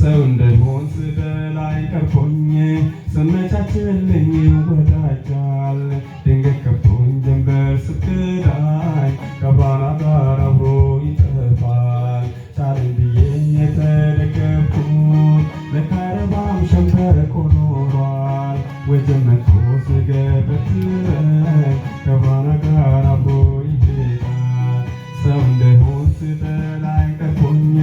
ሰው እንደሆን ስበላይ ቀርቶኝ ስመቻችልኝ ይወዳጃል። ድንገት ከብቶኝ ጀንበር ስትዳይ ከብርሃኗ ጋር አብሮ ይጠፋል። ቻለኝ ብዬ የተደገፍኩት ለካ አይረባም ሸምበቆ ኖሯል። ወጀብ መጥቶ ሲገፈትረኝ ከብርሃኗ ጋር አብሮ ይሄዳል። ሰው እንደሆን ስበላይ ቀርቶኝ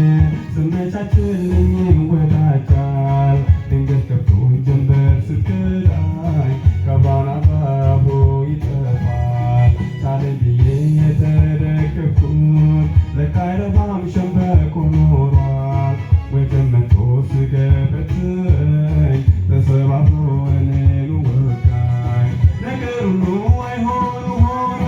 ስመቻችልኝ ይወዳጃል። ድንገት ከብቶኝ ጀንበር ስትዳይ ከብርሃኗ ጋር አብሮ ይጠፋል። ቻለኝ ብዬ የተደገፍኩት ለካ አይረባም ሸምበቆ ኖሯል። ወጀብ መጥቶ ሲገፈትረኝ ተሰባብሮ እኔኑ ወጋኝ። ነገር ሁሉ አይሆኑ ሆኖ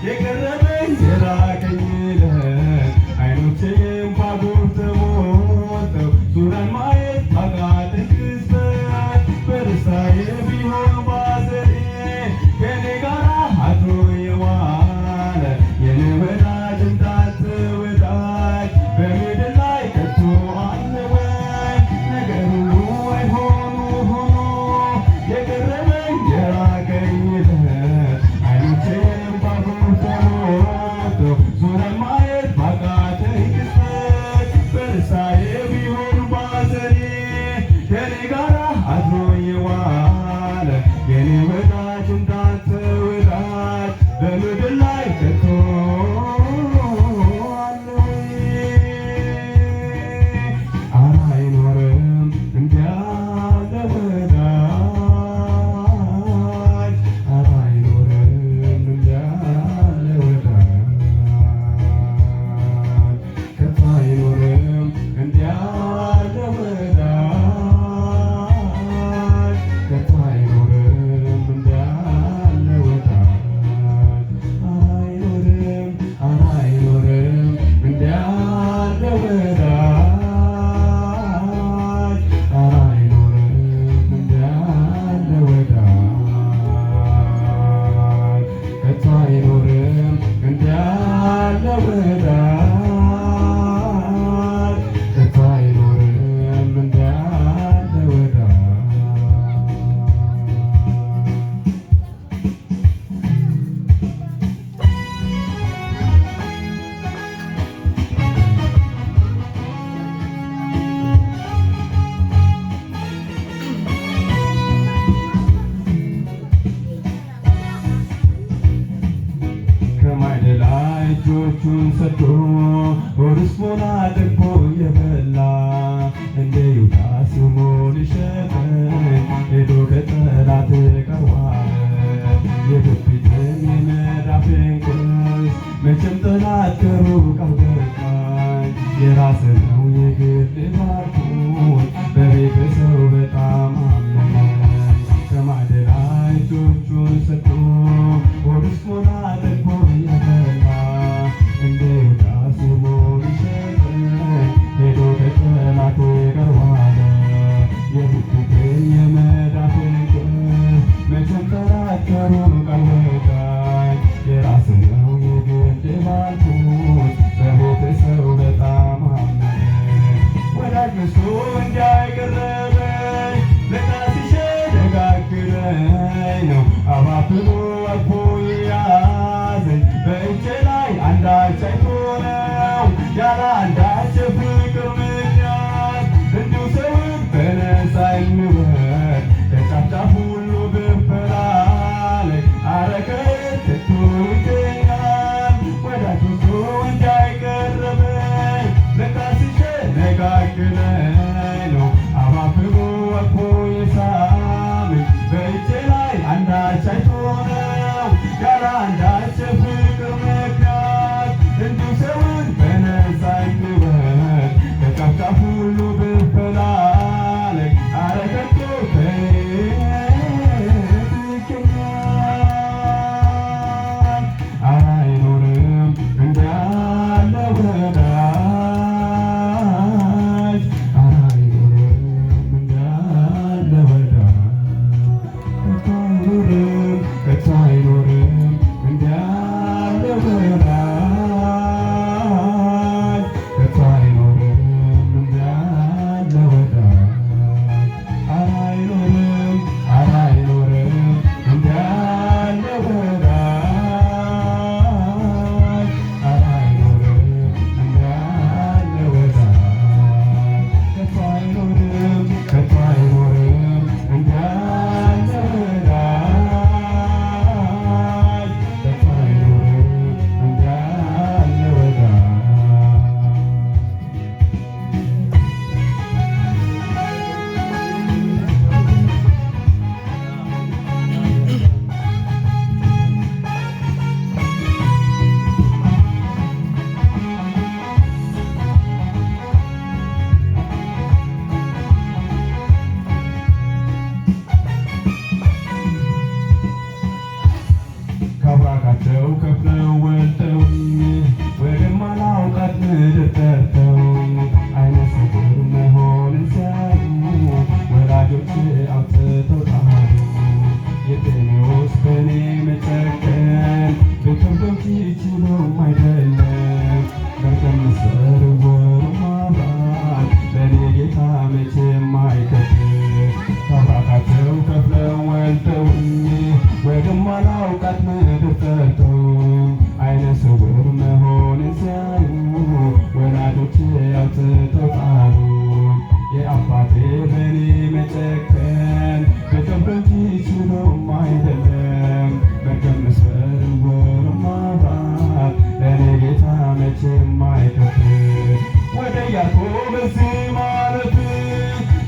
የቀረበኝ የራቀኝ ዕለት አይኖቼም ባዶር ተሞልተው ዙሪያን ማየት ባቃተኝ ቅጽበት በደስታዬ ቢሆን ባዘኔ ከእኔ ጋር አድሮ የዋለ የኔ ወዳጅ እንዳንተ ወዳጅ በምድር ላይ ከቶ አለ ወይ? ነገር ሁሉ አይሆኑ ሆኖ የቀረበኝ የራቀኝ ዕለት አይኖቼም ባዶር ተሞልተው ዙሪያን ማየት ባቃተኝ ቅጽበት በደስታዬ ቢሆን ባዘኔ ከእኔ ጋር አድሮ የዋለ የኔ ወዳጅ እንዳንተ ወዳጅ በምድር ላይ ከቶ አለ ወይ? ኧረ አይኖርም እንዲህ ያለ ወዳጅ፣ ኧረ አይኖርም እንዲህ ያለ ወዳጅ፣ ከቶ አይኖርም እንዲህ ያለ ወዳጅ፣ ከቶ አይኖርም እንዲህ ያለ ወዳጅ፣ ኧረ አይኖርም እንዲህ ያለ ወዳጅ፣ ኧረ አይኖርም እንዲህ ያለ ወዳጅ፣ ከቶ አይኖርም እንዲህ ያለ ወዳጅ፣ ከቶ አይኖርም እንዲህ ያለ ወዳጅ። ከማይደላ እጆቹን ሰዶ ርስሙን አጥቦ የበላ እንደ ይሁዳ ስሙ ሊሸጠኝ ሄዶ ከጠላት ቀርቧል። የትውፊትን የመዳፌን ቁርስ መቼም ጠላት ከሩቅ አልበቃኝ። የራስህ ነው የግል ባርኩት በቤተሰው በጣም አመመኝ። ከማደላ እጆቹን ሰዶ ርስሙን አጥቦ የበላ እንደ ይሁዳ ስሙ ሊሸጠኝ ሄዶ ከጠላት ቀርቧል። የትውፊትን የመዳፌን ቁርስ መቼም ጠላት ከሩቅ አልበቃኝ። የራስህ ነው የግል ባርኩት በቤተሰው በጣም አመመኝ። ወዳጅ መስሎ እንዳይቀረበኝ ለካ ሲሸነጋግረኝ ነው አባብሎ አቅፎ የያዘኝ። በእጄ ላይ አንዳች አይቶ ነው ያለ አንዳች የፍቅር ምክንያት እንዲሁ ሰውን በነፃ የሚወድ ከጫፍ ጫፍ ሁሉ ብፈላለግ ኧረ ከየት ከቶ ይገኛል? ወዳጅ መስሎ እንዳይቀረበኝ ለካ ሲሸነጋግረኝ ነው አባብሎ አቅፎ የሳመኝ። በእጄ ላይ አንዳች አይቶ ነው ያለ አንዳች የፍቅር ምክንያት እንዲሁ ሰውን በነፃ የሚወድ ከጫፍ ጫፍ ሁሉ ብፈላለግ ኧረ ከቶ ከየት ይገኛል? ኧረ አይኖርም እንዲህ ያለ ወዳጅ፣ ጠርተው አይነ ስውር መሆንን ሲያዩ ወላጆች አውጥተው ጣሉ። የጤኔዎስ በኔ መጨከን ብከብዶች ይችሉም አይደለም በቀን ስርውር ማብራት ለእኔ ጌታ መቼም አይከብድ። ከአብራካቸው ከፍለው ወልደውኝ ወደማላውቃት ምድር ጠርተውኝ አይነ ስውር መሆንን ሲያዩ ወላጆች አውጥተው ጣሉኝ። የአባቴ በኔ መጨከን በከብዶች ይችሉም አይደለም መርገም ስርውር ማብራት ለእኔ ጌታ መቼም አይከብድ። ወደ ያዕቆብ እዚህ ማለፍ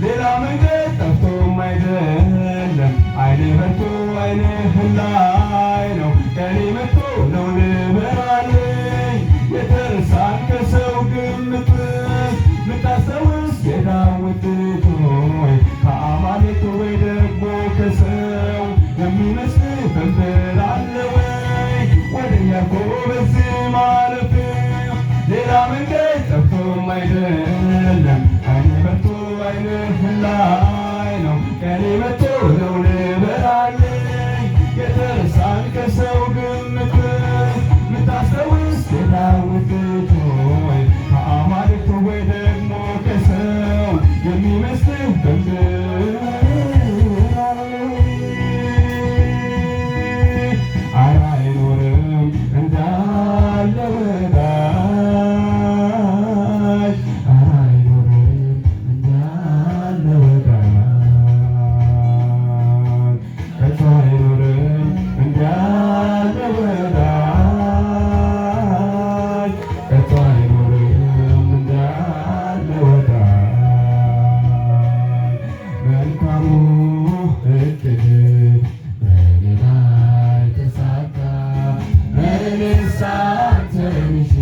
ሌላ መንገድ ጠፍቶም አይደለም አይኔ በርቶ አይንህን ላይ ነው ቀኔ መጥቶ ነው ልበራልኝ የተረሳን ከሰው ግምት ምታስታውስ የዳዊት ልጅ ሆይ ከአማሌቅ ወይ ደግሞ ከሰው የሚመስል በምድር አለ ወይ? ወደ ያዕቆብ እዚህ ማለፍ ሌላ መንገድ ጠፍቶም አይደለም አይኔ በርቶ አይንህን ላይ ነው ቀኔ መጥቶ ነው ልበራልኝ የተረሳን ከሰው ግምት ምታስታውስ የዳዊት ልጅ ሆይ ከአማልክት ወይ ደግሞ ከሰው የሚመስልህ በምድር አረ አይኖርም እንዳለ ወዳጅ አረ አይኖርም እንዳለ ወዳጅ ከቶ አይኖርም እንዳለ ወዳጅ ከቶ አይኖርም እንዳለ ወዳጅ መልካሙ እቅድ በእኔ ላይ ተሳካ እኔስ አንተን ይዤ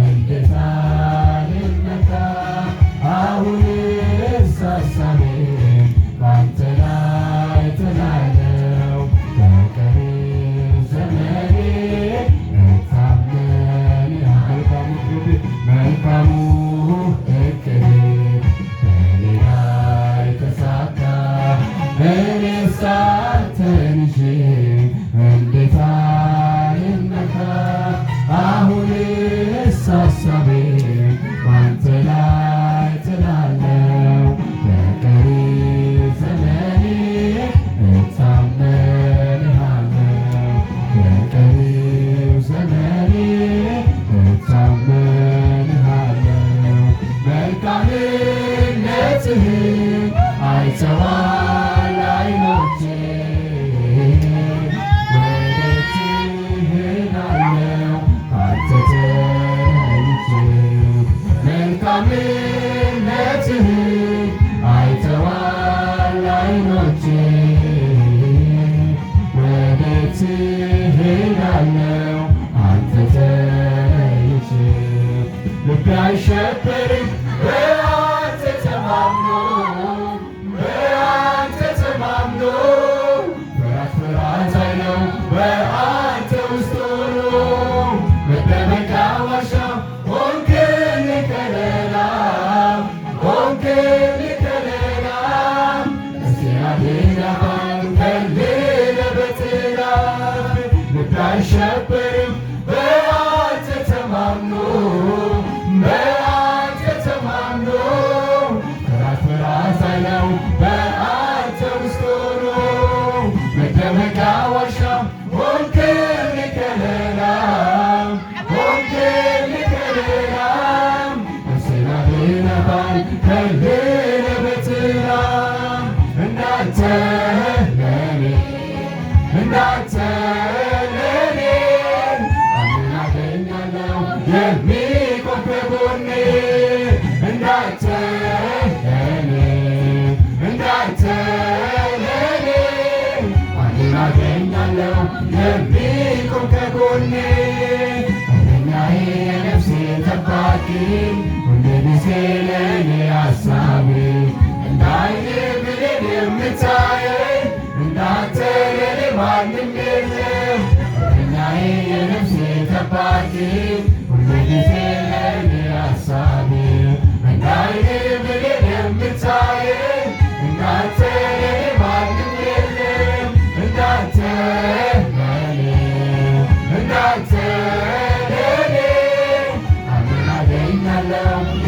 እንዴት አልመካ አሁንስ ሀሳቤ በአንተ ላይ ጥላለሁ በቀሪ ዘመኔ እታመንሃለሁ። መልካሙ እቅድ በእኔ ላይ ተሳካ እኔስ አንተን ይዤ እንዴት አልመካ አሁንስ ሀሳቤ በአንተ ላይ ጥላለሁ በቀሪ ዘመኔ እታመንሃለሁ በቀሪው ዘመኔ እታመንሃለሁ። መልካምነትህን አይተዋል ዓይኖቼ ወዴት እሄዳለሁ ካንተ ተለይቼ መልካምነትህን አይተዋል ዓይኖቼ ወዴት እሄዳለሁ አንተ ተለይቼ ልቤ አይሸበርም በአንተ ተማምኖ በአንተ ተማምኖ ፍርሃት ፍርሃት አይለው በአንተ ውስጥ ሆኖ መደበቂያ ዋሻ ሆንክልኝ ከለላ ሆንክልኝ ከለላ እስኪ አድነኸኝ ከልለህ በጥላ ልቤ አይሸበርም በአንተ ተማምኖ በአንተ ተማምኖ ፍርሃት ፍርሃት አይለው በአንተ ውስጥ ሆኖ መደበቂያ ዋሻ ሆንክልኝ ከለላ ሆንክልኝ ከለላ ነፍሴን አድነኸኝ ከልለህ በጥላ እንዳንተ ለኔ እንዳንተ ለኔ ማንን አገኛለሁ የሚቆም ከጎኔ እንዳንተ ለኔ እንዳንተ ለኔ ማንን አገኛለሁ የሚቆም ከጎኔ እረኛዬ የነፍሴ ጠባቂ ሁልጊዜ ለኔ አሳቢ እንደ ዓይኔ ብሌን የምታየኝ እንዳንተ ለኔ ማንም የለም። እረኛዬ የነፍሴ ጠባቂ ሁልጊዜ ለኔ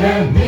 የሚ